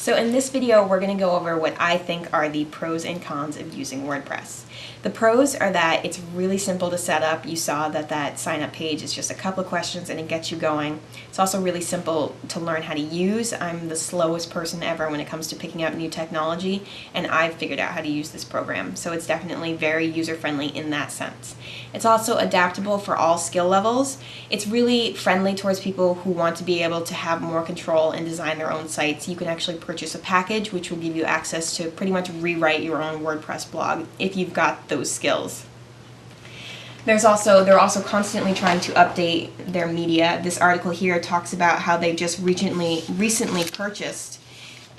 So in this video, we're going to go over what I think are the pros and cons of using WordPress. The pros are that it's really simple to set up. You saw that sign up page is just a couple of questions and it gets you going. It's also really simple to learn how to use. I'm the slowest person ever when it comes to picking up new technology, and I've figured out how to use this program. So it's definitely very user-friendly in that sense. It's also adaptable for all skill levels. It's really friendly towards people who want to be able to have more control and design their own sites. You can actually purchase a package which will give you access to pretty much rewrite your own WordPress blog if you've got those skills. They're also constantly trying to update their media. This article here talks about how they just recently purchased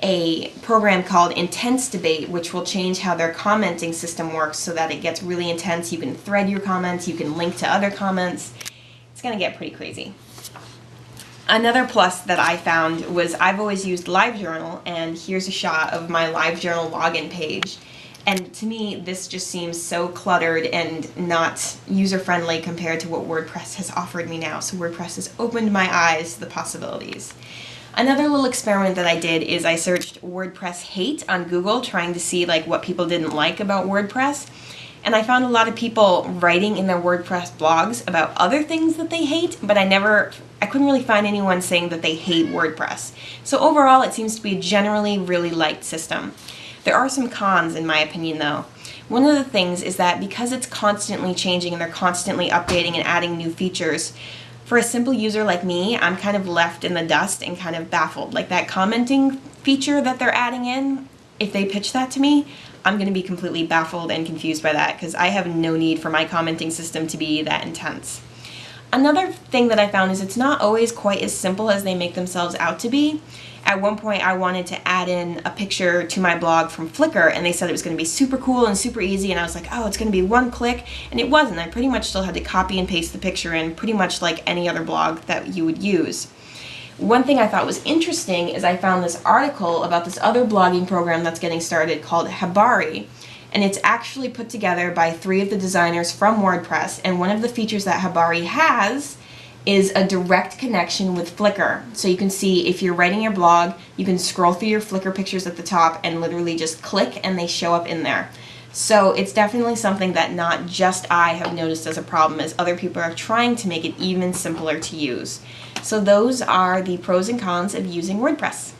a program called Intense Debate, which will change how their commenting system works so that it gets really intense. You can thread your comments, you can link to other comments. It's going to get pretty crazy. Another plus that I found was I've always used LiveJournal, and here's a shot of my LiveJournal login page. And to me, this just seems so cluttered and not user-friendly compared to what WordPress has offered me now. So WordPress has opened my eyes to the possibilities. Another little experiment that I did is I searched WordPress hate on Google, trying to see what people didn't like about WordPress. And I found a lot of people writing in their WordPress blogs about other things that they hate, but I couldn't really find anyone saying that they hate WordPress. So overall, it seems to be a generally really liked system. There are some cons, in my opinion, though. One of the things is that because it's constantly changing and they're constantly updating and adding new features, for a simple user like me, I'm kind of left in the dust and kind of baffled. Like that commenting feature that they're adding in, if they pitch that to me, I'm going to be completely baffled and confused by that because I have no need for my commenting system to be that intense. Another thing that I found is it's not always quite as simple as they make themselves out to be. At one point I wanted to add in a picture to my blog from Flickr, and they said it was going to be super cool and super easy, and I was like, oh, it's going to be one click, and it wasn't. I pretty much still had to copy and paste the picture in pretty much like any other blog that you would use. One thing I thought was interesting is I found this article about this other blogging program that's getting started called Habari, and it's actually put together by 3 of the designers from WordPress, and one of the features that Habari has is a direct connection with Flickr. So you can see if you're writing your blog, you can scroll through your Flickr pictures at the top and literally just click and they show up in there. So it's definitely something that not just I have noticed as a problem, as other people are trying to make it even simpler to use. So those are the pros and cons of using WordPress.